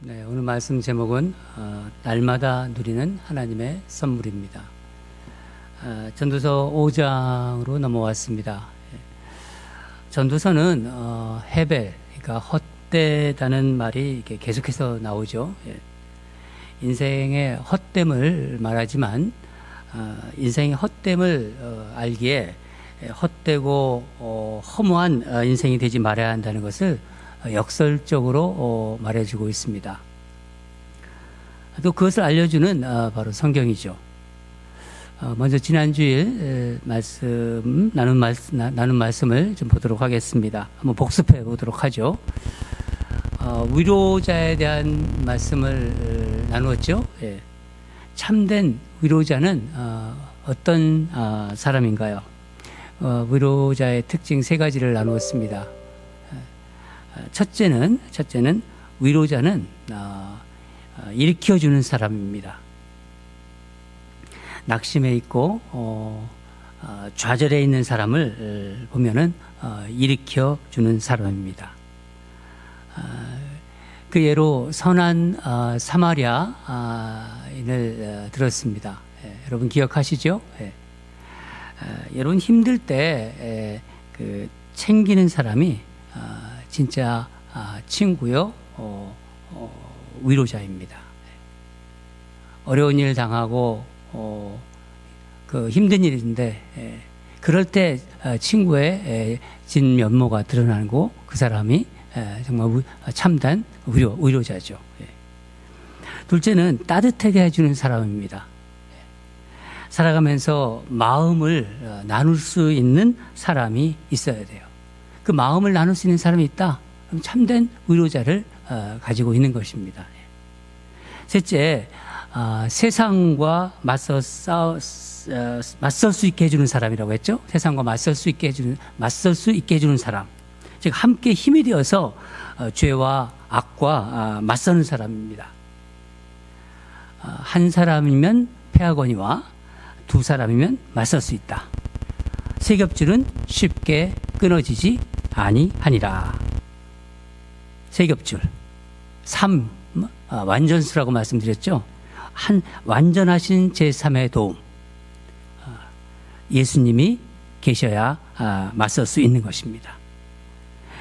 네, 오늘 말씀 제목은 날마다 누리는 하나님의 선물입니다. 전도서 5장으로 넘어왔습니다. 전도서는 헤벨, 그러니까 헛되다는 말이 이렇게 계속해서 나오죠. 인생의 헛됨을 말하지만 인생의 헛됨을 알기에 헛되고 허무한 인생이 되지 말아야 한다는 것을 역설적으로 말해주고 있습니다. 또 그것을 알려주는 바로 성경이죠. 먼저 지난주일 나눈 말씀을 좀 보도록 하겠습니다. 한번 복습해 보도록 하죠. 위로자에 대한 말씀을 나누었죠. 참된 위로자는 어떤 사람인가요? 위로자의 특징 세 가지를 나누었습니다. 첫째는 위로자는 일으켜주는 사람입니다. 낙심해 있고 좌절해 있는 사람을 보면은 일으켜주는 사람입니다. 그 예로 선한 사마리아인을 들었습니다. 여러분 기억하시죠? 여러분 힘들 때 챙기는 사람이 진짜 친구요, 위로자입니다. 어려운 일 당하고 그 힘든 일인데 그럴 때 친구의 진 면모가 드러나고 그 사람이 정말 참된 위로자죠. 둘째는 따뜻하게 해주는 사람입니다. 살아가면서 마음을 나눌 수 있는 사람이 있어야 돼요. 그 마음을 나눌 수 있는 사람이 있다. 그럼 참된 위로자를 가지고 있는 것입니다. 셋째, 세상과 맞설 수 있게 해주는 사람이라고 했죠. 세상과 맞설 수 있게 해주는 사람. 즉 함께 힘이 되어서 죄와 악과 맞서는 사람입니다. 한 사람이면 패하거니와 두 사람이면 맞설 수 있다. 세 겹줄은 쉽게 끊어지지 아니하니라. 세 겹줄. 완전수라고 말씀드렸죠. 완전하신 제3의 도움. 예수님이 계셔야 맞설 수 있는 것입니다.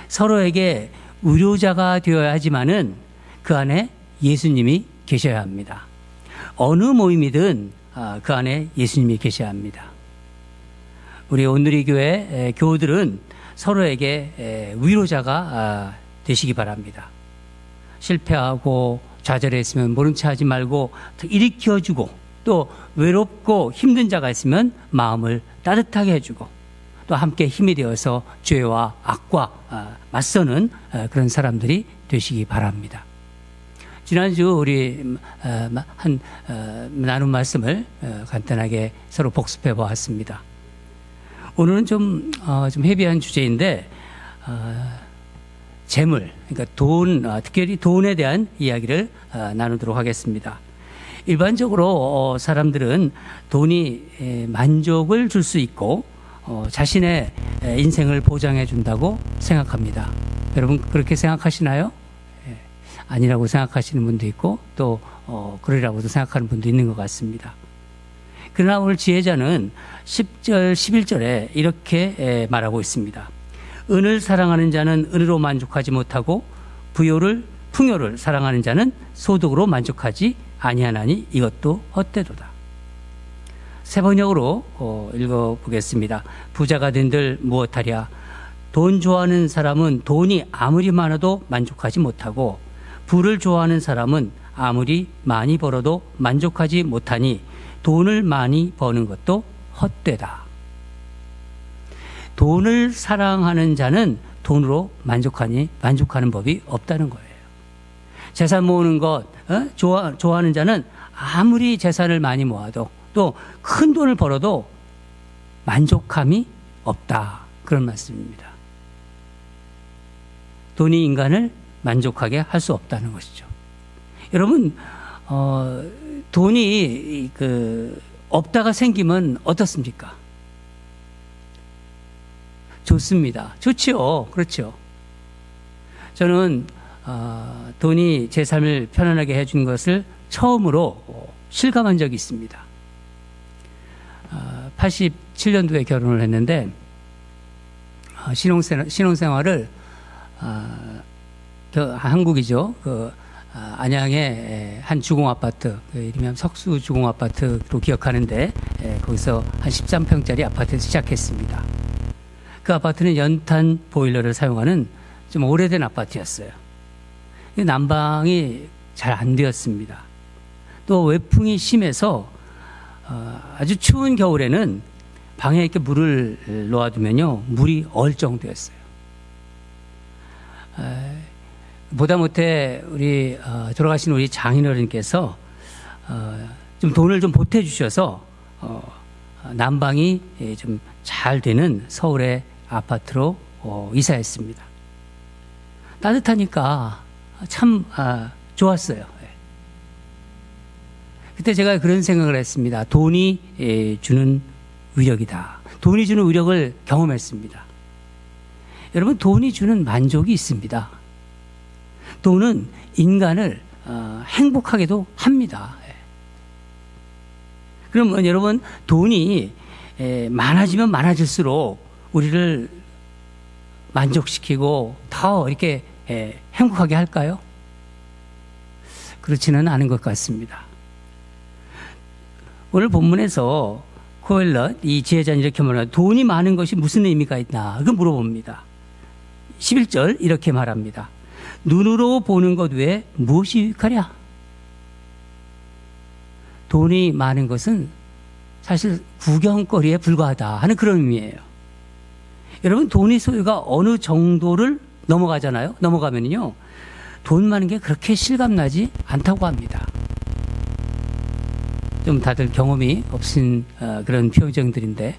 서로에게 위로자가 되어야 하지만은 그 안에 예수님이 계셔야 합니다. 어느 모임이든 그 안에 예수님이 계셔야 합니다. 우리 온누리 교회 교우들은 서로에게 위로자가 되시기 바랍니다. 실패하고 좌절했으면 모른 체 하지 말고 일으켜주고 또 외롭고 힘든 자가 있으면 마음을 따뜻하게 해주고 또 함께 힘이 되어서 죄와 악과 맞서는 그런 사람들이 되시기 바랍니다. 지난주 우리 나눈 말씀을 간단하게 서로 복습해 보았습니다. 오늘은 좀 헤비한 주제인데 재물, 그러니까 특별히 돈에 대한 이야기를 나누도록 하겠습니다. 일반적으로 사람들은 돈이 만족을 줄 수 있고 자신의 인생을 보장해 준다고 생각합니다. 여러분 그렇게 생각하시나요? 아니라고 생각하시는 분도 있고 또 그러라고도 생각하는 분도 있는 것 같습니다. 그러나 오늘 지혜자는 10절, 11절에 이렇게 말하고 있습니다. 은을 사랑하는 자는 은으로 만족하지 못하고 풍요를 사랑하는 자는 소득으로 만족하지 아니하나니 이것도 헛되도다. 세 번역으로 읽어보겠습니다. 부자가 된들 무엇하랴. 돈 좋아하는 사람은 돈이 아무리 많아도 만족하지 못하고 부를 좋아하는 사람은 아무리 많이 벌어도 만족하지 못하니 돈을 많이 버는 것도 헛되다. 돈을 사랑하는 자는 돈으로 만족하는 법이 없다는 거예요. 재산 모으는 것 좋아하는 자는 아무리 재산을 많이 모아도 또 큰 돈을 벌어도 만족함이 없다. 그런 말씀입니다. 돈이 인간을 만족하게 할 수 없다는 것이죠. 여러분 돈이 없다가 생기면 어떻습니까? 좋습니다. 좋지요. 그렇죠. 저는 돈이 제 삶을 편안하게 해준 것을 처음으로 실감한 적이 있습니다. 87년도에 결혼을 했는데 신혼생활을 한국이죠. 안양의 한 주공아파트, 이름이 석수 주공아파트로 기억하는데 거기서 한 13평짜리 아파트에서 시작했습니다. 그 아파트는 연탄 보일러를 사용하는 좀 오래된 아파트였어요. 난방이 잘 안 되었습니다. 또 외풍이 심해서 아주 추운 겨울에는 방에 이렇게 물을 놓아두면요, 물이 얼 정도였어요. 보다 못해 우리 돌아가신 우리 장인어른께서 좀 돈을 좀 보태주셔서 난방이 좀 잘 되는 서울의 아파트로 이사했습니다. 따뜻하니까 참 좋았어요. 그때 제가 그런 생각을 했습니다. 돈이 주는 위력이다. 돈이 주는 위력을 경험했습니다. 여러분, 돈이 주는 만족이 있습니다. 돈은 인간을 행복하게도 합니다. 그러면 여러분, 돈이 많아지면 많아질수록 우리를 만족시키고 더 이렇게 행복하게 할까요? 그렇지는 않은 것 같습니다. 오늘 본문에서 코엘럿, 이 지혜자는 이렇게 말합니다. 돈이 많은 것이 무슨 의미가 있나? 그걸 물어봅니다. 11절 이렇게 말합니다. 눈으로 보는 것 외에 무엇이 유익하랴? 돈이 많은 것은 사실 구경거리에 불과하다 하는 그런 의미예요. 여러분, 돈의 소유가 어느 정도를 넘어가잖아요. 넘어가면요, 돈 많은 게 그렇게 실감나지 않다고 합니다. 좀 다들 경험이 없으신 그런 표정들인데,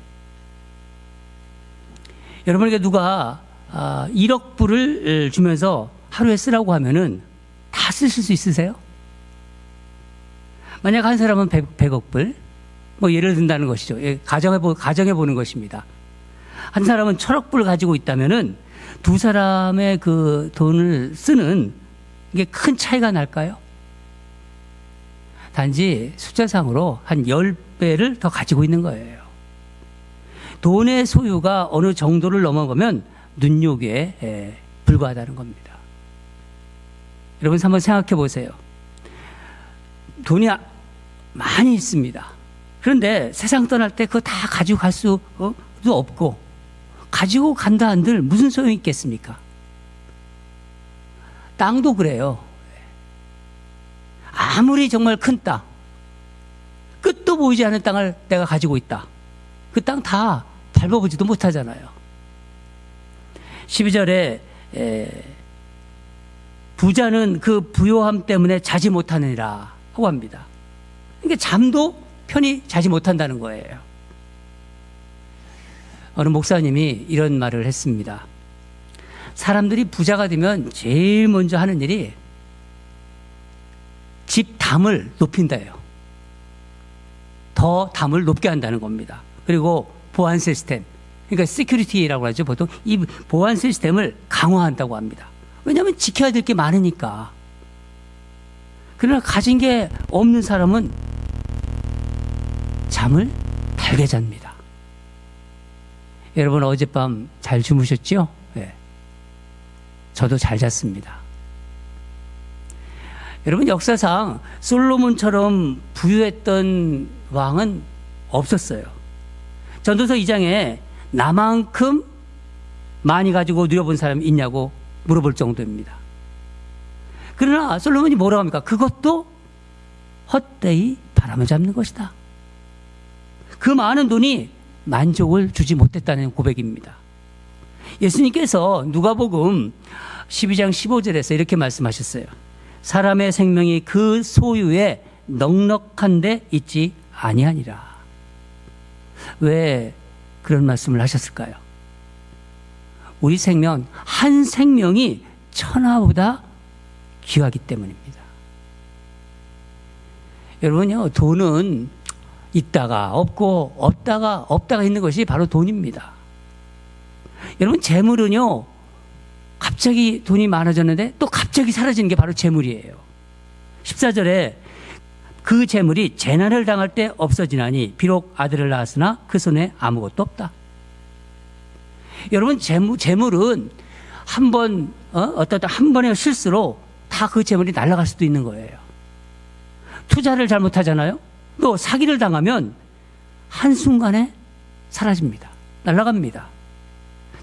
여러분에게 누가 1억 불을 주면서 하루에 쓰라고 하면은 다 쓰실 수 있으세요? 만약 한 사람은 100억 불, 뭐 예를 든다는 것이죠. 가정해 보는 것입니다. 한 사람은 1000억 불 가지고 있다면은 두 사람의 그 돈을 쓰는 이게 큰 차이가 날까요? 단지 숫자상으로 한 10배를 더 가지고 있는 거예요. 돈의 소유가 어느 정도를 넘어가면 눈요기에 불과하다는 겁니다. 여러분, 한번 생각해 보세요. 돈이 많이 있습니다. 그런데 세상 떠날 때 그거 다 가지고 갈 수도 없고, 가지고 간다 한들 무슨 소용이 있겠습니까? 땅도 그래요. 아무리 정말 큰 땅, 끝도 보이지 않는 땅을 내가 가지고 있다. 그 땅 다 밟아보지도 못하잖아요. 12절에 부자는 그 부요함 때문에 자지 못하느니라 하고 합니다. 그러니까 잠도 편히 자지 못한다는 거예요. 어느 목사님이 이런 말을 했습니다. 사람들이 부자가 되면 제일 먼저 하는 일이 집 담을 높인다예요. 더 담을 높게 한다는 겁니다. 그리고 보안 시스템, 그러니까 시큐리티라고 하죠. 보통 이 보안 시스템을 강화한다고 합니다. 왜냐하면 지켜야 될 게 많으니까. 그러나 가진 게 없는 사람은 잠을 달게 잡니다. 여러분, 어젯밤 잘 주무셨죠? 네. 저도 잘 잤습니다. 여러분, 역사상 솔로몬처럼 부유했던 왕은 없었어요. 전도서 2장에 나만큼 많이 가지고 누려본 사람이 있냐고 물어볼 정도입니다. 그러나 솔로몬이 뭐라고 합니까? 그것도 헛되이 바람을 잡는 것이다. 그 많은 돈이 만족을 주지 못했다는 고백입니다. 예수님께서 누가복음 12장 15절에서 이렇게 말씀하셨어요. 사람의 생명이 그 소유에 넉넉한 데 있지 아니하니라. 왜 그런 말씀을 하셨을까요? 우리 생명, 한 생명이 천하보다 귀하기 때문입니다. 여러분요, 돈은 있다가 없고 없다가 있는 것이 바로 돈입니다. 여러분, 재물은요, 갑자기 돈이 많아졌는데 또 갑자기 사라지는 게 바로 재물이에요. 14절에 그 재물이 재난을 당할 때 없어지나니 비록 아들을 낳았으나 그 손에 아무것도 없다. 여러분, 재물은 한 번의 실수로 다 그 재물이 날아갈 수도 있는 거예요. 투자를 잘못하잖아요. 또 사기를 당하면 한순간에 사라집니다. 날아갑니다.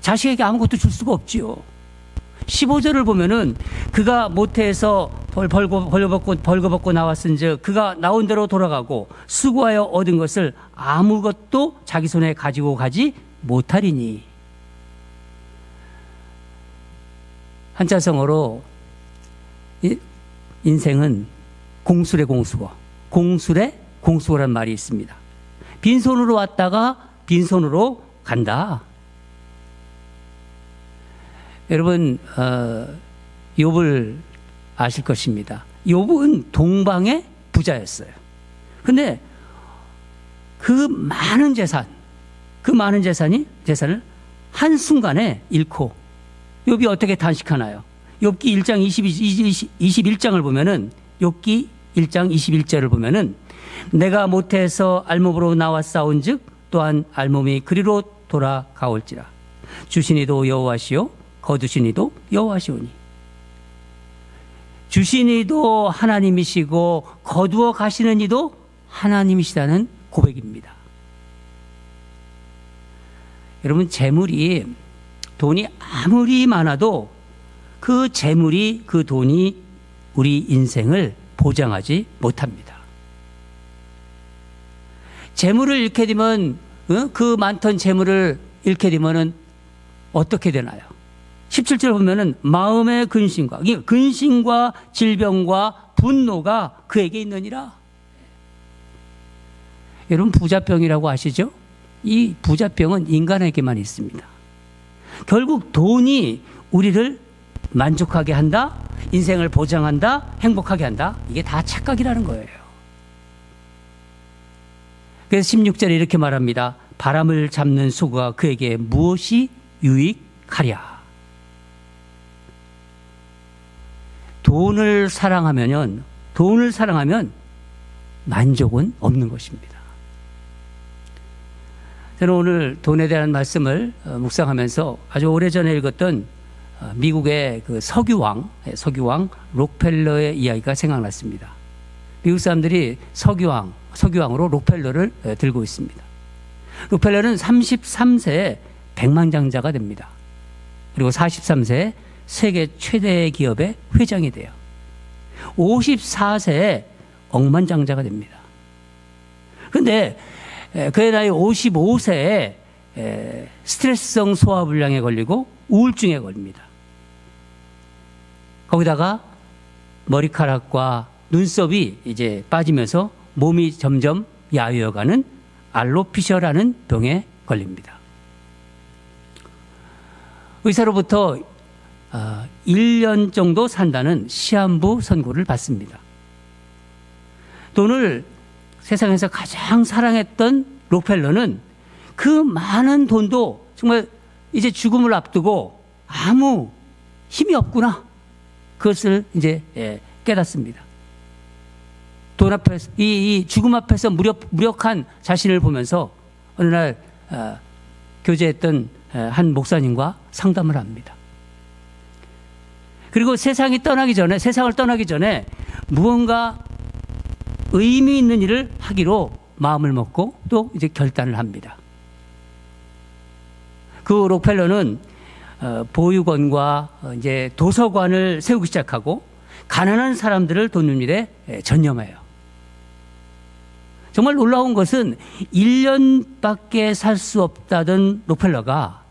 자식에게 아무것도 줄 수가 없지요. 15절을 보면은 그가 모태에서 벌거벗고 나왔은즉 그가 나온 대로 돌아가고 수고하여 얻은 것을 아무것도 자기 손에 가지고 가지 못하리니. 한자성어로 인생은 공술의 공수고 공술의 공수고란 말이 있습니다. 빈손으로 왔다가 빈손으로 간다. 여러분, 욥을 아실 것입니다. 욥은 동방의 부자였어요. 근데 그 많은 재산을 한순간에 잃고 욥이 어떻게 단식하나요? 욥기 1장 21장을 보면은, 욥기 1장 21절을 보면은, 내가 모태에서 알몸으로 나와 싸운즉 또한 알몸이 그리로 돌아가올지라. 주신 이도 여호와시요 거두신 이도 여호와시오니. 주신 이도 하나님이시고 거두어 가시는 이도 하나님이시다는 고백입니다. 여러분, 돈이 아무리 많아도 그 재물이, 그 돈이 우리 인생을 보장하지 못합니다. 재물을 잃게 되면, 그 많던 재물을 잃게 되면은 어떻게 되나요? 17절 보면은 마음의 근심과 질병과 분노가 그에게 있느니라. 여러분, 부자병이라고 아시죠? 이 부자병은 인간에게만 있습니다. 결국 돈이 우리를 만족하게 한다, 인생을 보장한다, 행복하게 한다. 이게 다 착각이라는 거예요. 그래서 16절에 이렇게 말합니다. 바람을 잡는 수고가 그에게 무엇이 유익하랴. 돈을 사랑하면 만족은 없는 것입니다. 저는 오늘 돈에 대한 말씀을 묵상하면서 아주 오래전에 읽었던 미국의 그 석유왕 록펠러의 이야기가 생각났습니다. 미국 사람들이 석유왕으로 록펠러를 들고 있습니다. 록펠러는 33세에 백만장자가 됩니다. 그리고 43세에 세계 최대 기업의 회장이 돼요. 54세에 억만장자가 됩니다. 그런데 그의 나이 55세에 스트레스성 소화불량에 걸리고 우울증에 걸립니다. 거기다가 머리카락과 눈썹이 이제 빠지면서 몸이 점점 야위어가는 알로피셔라는 병에 걸립니다. 의사로부터 1년 정도 산다는 시한부 선고를 받습니다. 돈을 세상에서 가장 사랑했던 록펠러는 그 많은 돈도 정말 이제 죽음을 앞두고 아무 힘이 없구나. 그것을 이제 깨닫습니다. 돈 앞에서, 이 죽음 앞에서 무력한 자신을 보면서 어느 날 교제했던 한 목사님과 상담을 합니다. 그리고 세상을 떠나기 전에 무언가 의미 있는 일을 하기로 마음을 먹고 또 이제 결단을 합니다. 그 록펠러는 보육원과 이제 도서관을 세우기 시작하고 가난한 사람들을 돕는 일에 전념해요. 정말 놀라운 것은 1년밖에 살 수 없다던 록펠러가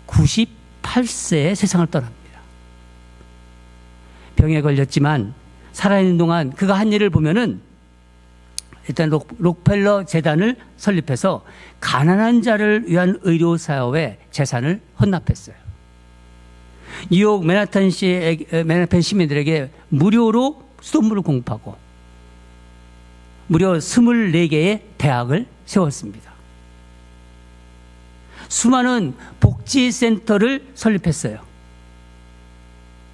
98세에 세상을 떠납니다. 병에 걸렸지만 살아있는 동안 그가 한 일을 보면은 일단 록펠러 재단을 설립해서 가난한 자를 위한 의료사업에 재산을 헌납했어요. 뉴욕 맨하탄 시민들에게 무료로 수돗물을 공급하고 무려 24개의 대학을 세웠습니다. 수많은 복지센터를 설립했어요.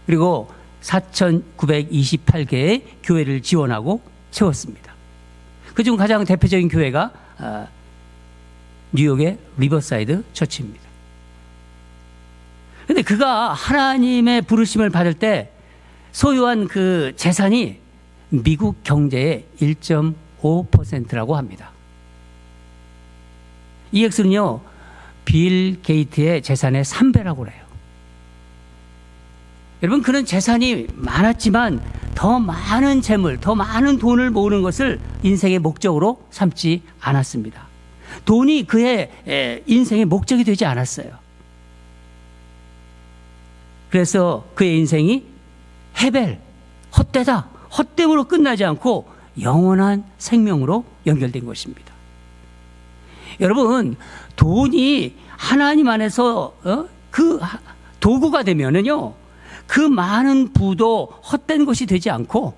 그리고 4,928개의 교회를 지원하고 세웠습니다. 그중 가장 대표적인 교회가 뉴욕의 리버사이드 처치입니다. 그런데 그가 하나님의 부르심을 받을 때 소유한 그 재산이 미국 경제의 1.5%라고 합니다. 이 액수는요, 빌 게이트의 재산의 3배라고 그래요. 여러분, 그는 재산이 많았지만 더 많은 재물, 더 많은 돈을 모으는 것을 인생의 목적으로 삼지 않았습니다. 돈이 그의 인생의 목적이 되지 않았어요. 그래서 그의 인생이 헤벨, 헛되다, 헛됨으로 끝나지 않고 영원한 생명으로 연결된 것입니다. 여러분, 돈이 하나님 안에서 그 도구가 되면은요, 그 많은 부도 헛된 것이 되지 않고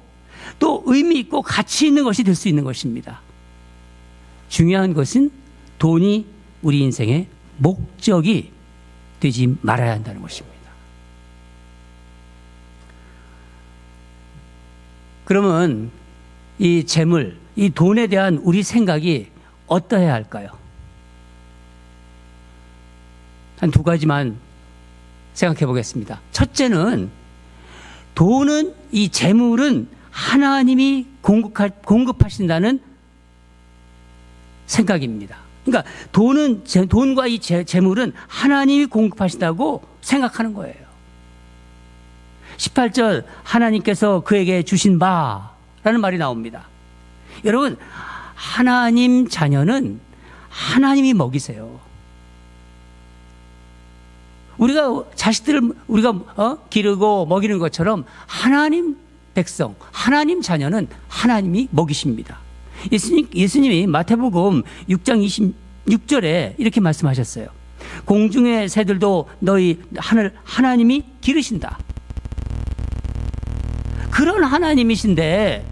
또 의미 있고 가치 있는 것이 될 수 있는 것입니다. 중요한 것은 돈이 우리 인생의 목적이 되지 말아야 한다는 것입니다. 그러면 이 재물, 이 돈에 대한 우리 생각이 어떠해야 할까요? 한 두 가지만 생각해 보겠습니다. 첫째는 돈은, 이 재물은 하나님이 공급하신다는 생각입니다. 그러니까 돈과 이 재물은 하나님이 공급하신다고 생각하는 거예요. 18절, 하나님께서 그에게 주신 바라는 말이 나옵니다. 여러분, 하나님 자녀는 하나님이 먹이세요. 우리가 자식들을 기르고 먹이는 것처럼 하나님 백성, 하나님 자녀는 하나님이 먹이십니다. 예수님이 마태복음 6장 26절에 이렇게 말씀하셨어요. 공중의 새들도 너희 하나님이 기르신다. 그런 하나님이신데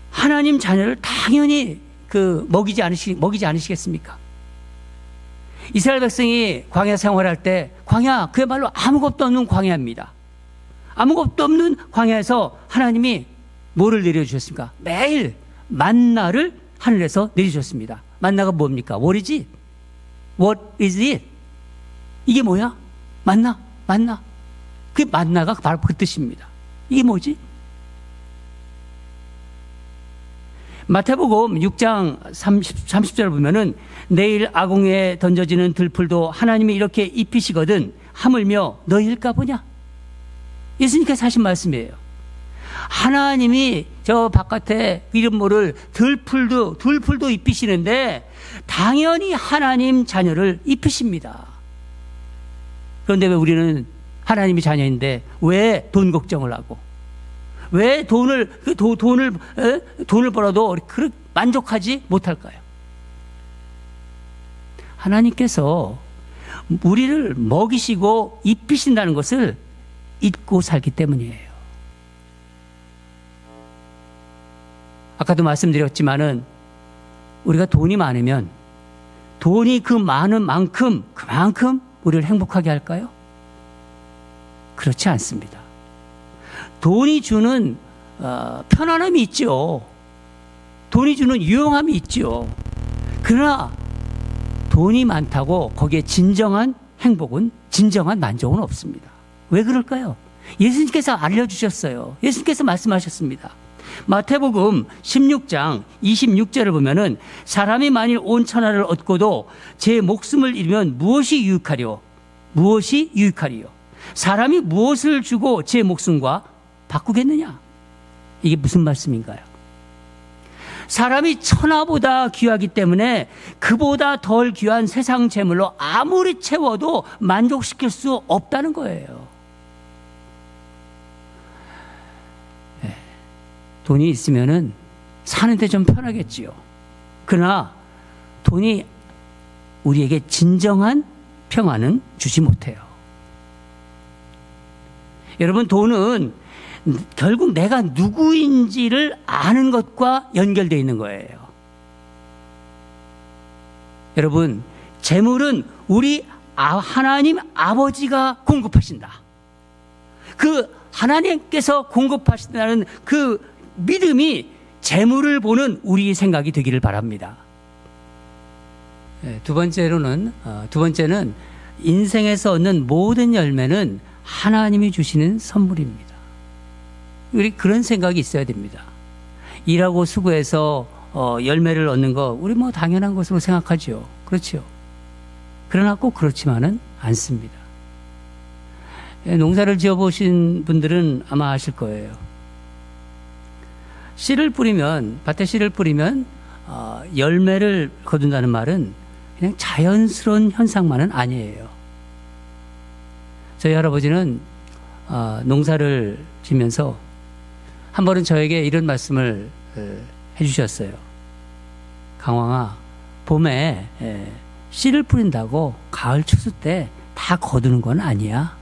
하나님 자녀를 당연히 먹이지 않으시겠습니까? 이스라엘 백성이 광야 생활할 때, 광야 그야말로 아무것도 없는 광야입니다. 아무것도 없는 광야에서 하나님이 뭐를 내려주셨습니까? 매일 만나를 하늘에서 내려주셨습니다. 만나가 뭡니까? What is it? What is it? 이게 뭐야? 만나. 그 만나가 바로 그 뜻입니다. 이게 뭐지? 마태복음 6장 30절 보면은 내일 아궁이에 던져지는 들풀도 하나님이 이렇게 입히시거든 하물며 너희일까 보냐? 예수님께서 하신 말씀이에요. 하나님이 저 바깥에 이름 모를 들풀도 입히시는데 당연히 하나님 자녀를 입히십니다. 그런데 왜 우리는 하나님이 자녀인데 왜 돈 걱정을 하고, 왜 돈을 벌어도 그렇게 만족하지 못할까요? 하나님께서 우리를 먹이시고 입히신다는 것을 잊고 살기 때문이에요. 아까도 말씀드렸지만은 우리가 돈이 많으면 돈이 그 많은 그만큼 우리를 행복하게 할까요? 그렇지 않습니다. 돈이 주는 편안함이 있죠. 돈이 주는 유용함이 있죠. 그러나 돈이 많다고 거기에 진정한 행복은, 진정한 만족은 없습니다. 왜 그럴까요? 예수님께서 알려주셨어요. 예수님께서 말씀하셨습니다. 마태복음 16장 26절을 보면은 사람이 만일 온 천하를 얻고도 제 목숨을 잃으면 무엇이 유익하리요? 사람이 무엇을 주고 제 목숨과 바꾸겠느냐? 이게 무슨 말씀인가요? 사람이 천하보다 귀하기 때문에 그보다 덜 귀한 세상 재물로 아무리 채워도 만족시킬 수 없다는 거예요. 네. 돈이 있으면은 사는데 좀 편하겠지요. 그러나 돈이 우리에게 진정한 평안은 주지 못해요. 여러분, 돈은 결국 내가 누구인지를 아는 것과 연결되어 있는 거예요. 여러분, 재물은 우리 하나님 아버지가 공급하신다. 그 하나님께서 공급하신다는 그 믿음이 재물을 보는 우리 생각이 되기를 바랍니다. 두 번째는 인생에서 얻는 모든 열매는 하나님이 주시는 선물입니다. 우리 그런 생각이 있어야 됩니다. 일하고 수고해서 열매를 얻는 거 우리 뭐 당연한 것으로 생각하죠. 그렇죠. 그러나 꼭 그렇지만은 않습니다. 농사를 지어보신 분들은 아마 아실 거예요. 밭에 씨를 뿌리면 열매를 거둔다는 말은 그냥 자연스러운 현상만은 아니에요. 저희 할아버지는 농사를 지면서 한 번은 저에게 이런 말씀을 해주셨어요. 강황아, 봄에 씨를 뿌린다고 가을 추수 때 다 거두는 건 아니야.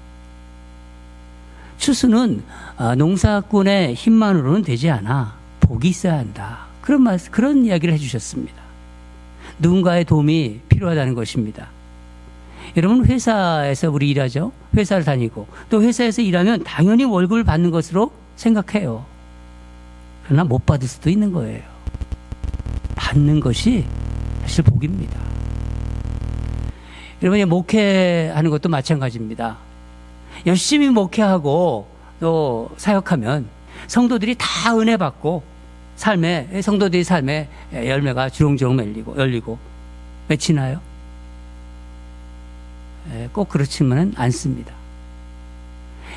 추수는 농사꾼의 힘만으로는 되지 않아. 복이 있어야 한다. 그런 이야기를 해주셨습니다. 누군가의 도움이 필요하다는 것입니다. 여러분, 회사에서 우리 일하죠. 회사를 다니고 또 회사에서 일하면 당연히 월급을 받는 것으로 생각해요. 그러나 못 받을 수도 있는 거예요. 받는 것이 사실 복입니다. 여러분이 목회하는 것도 마찬가지입니다. 열심히 목회하고 또 사역하면 성도들이 다 은혜 받고 성도들의 삶에 열매가 주렁주렁 열리고 맺히나요? 꼭 그렇지만은 않습니다.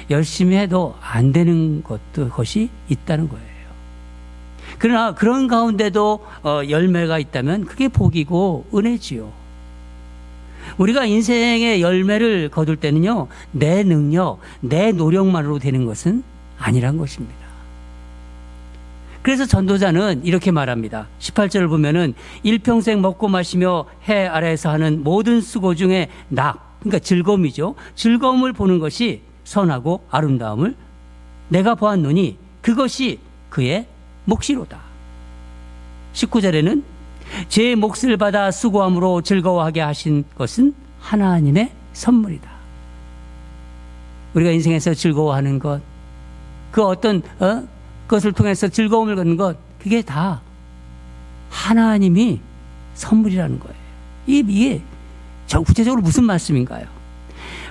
열심히 해도 안 되는 것이 있다는 거예요. 그러나 그런 가운데도 열매가 있다면 그게 복이고 은혜지요. 우리가 인생의 열매를 거둘 때는요, 내 능력, 내 노력만으로 되는 것은 아니란 것입니다. 그래서 전도자는 이렇게 말합니다. 18절을 보면은 일평생 먹고 마시며 해 아래에서 하는 모든 수고 중에 그러니까 즐거움이죠. 즐거움을 보는 것이 선하고 아름다움을 내가 보았노니 그것이 그의 몫이로다. 19절에는 제 몫을 받아 수고함으로 즐거워하게 하신 것은 하나님의 선물이다. 우리가 인생에서 즐거워하는 것, 그 어떤 것을 통해서 즐거움을 갖는 것, 그게 다 하나님이 선물이라는 거예요. 이게 구체적으로 무슨 말씀인가요?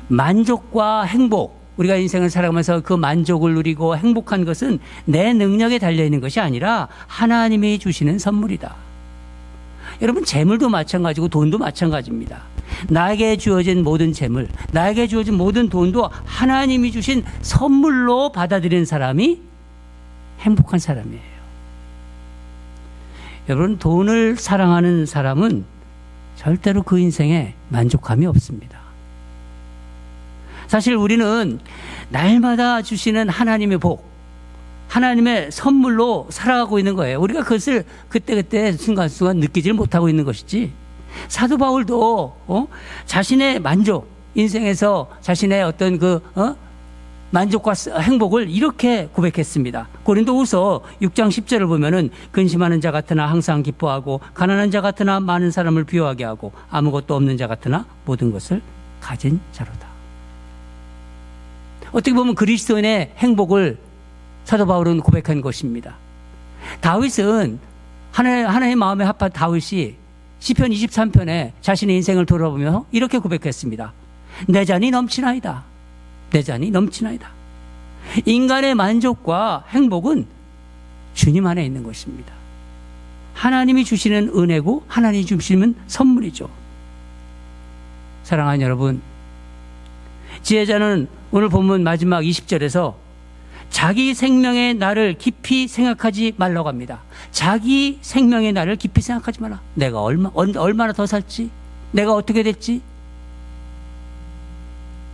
만족과 행복, 우리가 인생을 살아가면서 그 만족을 누리고 행복한 것은 내 능력에 달려있는 것이 아니라 하나님이 주시는 선물이다. 여러분, 재물도 마찬가지고 돈도 마찬가지입니다. 나에게 주어진 모든 재물, 나에게 주어진 모든 돈도 하나님이 주신 선물로 받아들이는 사람이 행복한 사람이에요. 여러분, 돈을 사랑하는 사람은 절대로 그 인생에 만족감이 없습니다. 사실 우리는 날마다 주시는 하나님의 복, 하나님의 선물로 살아가고 있는 거예요. 우리가 그것을 그때그때 순간순간 느끼질 못하고 있는 것이지. 사도 바울도 자신의 만족, 인생에서 자신의 어떤 만족과 행복을 이렇게 고백했습니다. 고린도후서 6장 10절을 보면은 근심하는 자 같으나 항상 기뻐하고 가난한 자 같으나 많은 사람을 비워하게 하고 아무것도 없는 자 같으나 모든 것을 가진 자로다. 어떻게 보면 그리스도인의 행복을 사도 바울은 고백한 것입니다. 다윗은 하나님의 마음에 합한 다윗이 시편 23편에 자신의 인생을 돌아보며 이렇게 고백했습니다. 내 잔이 넘치나이다. 내 잔이 넘치나이다. 인간의 만족과 행복은 주님 안에 있는 것입니다. 하나님이 주시는 은혜고 하나님이 주시는 선물이죠. 사랑하는 여러분, 지혜자는 오늘 본문 마지막 20절에서 자기 생명의 날을 깊이 생각하지 말라고 합니다. 자기 생명의 날을 깊이 생각하지 마라. 내가 얼마나 더 살지? 내가 어떻게 됐지?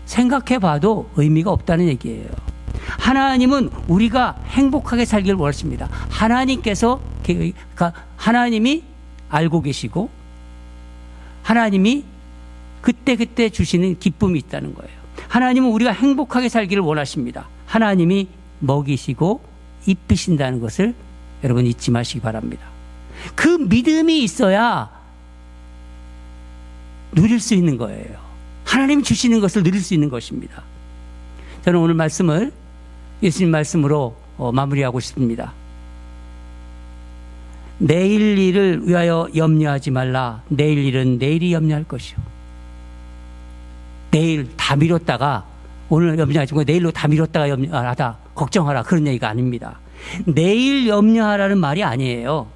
생각해봐도 의미가 없다는 얘기예요. 하나님은 우리가 행복하게 살기를 원하십니다. 하나님이 알고 계시고 하나님이 그때그때 주시는 기쁨이 있다는 거예요. 하나님은 우리가 행복하게 살기를 원하십니다. 하나님이 먹이시고 입히신다는 것을 여러분 잊지 마시기 바랍니다. 그 믿음이 있어야 누릴 수 있는 거예요. 하나님이 주시는 것을 누릴 수 있는 것입니다. 저는 오늘 말씀을 예수님 말씀으로 마무리하고 싶습니다. 내일 일을 위하여 염려하지 말라. 내일 일은 내일이 염려할 것이요. 내일 다 미뤘다가 오늘 염려하지 말고 내일로 다 미뤘다가 염려하다 걱정하라 그런 얘기가 아닙니다. 내일 염려하라는 말이 아니에요.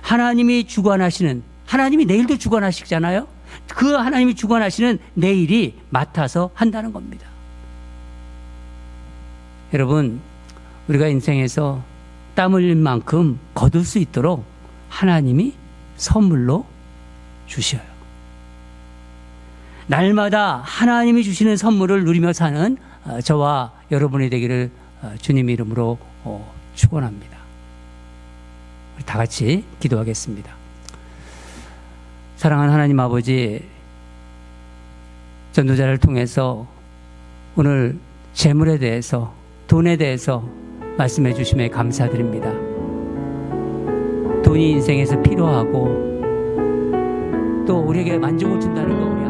하나님이 주관하시는, 하나님이 내일도 주관하시잖아요. 그 하나님이 주관하시는 내일이 맡아서 한다는 겁니다. 여러분, 우리가 인생에서 땀 흘린 만큼 거둘 수 있도록 하나님이 선물로 주셔요. 날마다 하나님이 주시는 선물을 누리며 사는 저와 여러분이 되기를 주님 이름으로 축원합니다. 우리 다 같이 기도하겠습니다. 사랑하는 하나님 아버지, 전도자를 통해서 오늘 재물에 대해서, 돈에 대해서 말씀해 주심에 감사드립니다. 돈이 인생에서 필요하고 또 우리에게 만족을 준다는 거 우리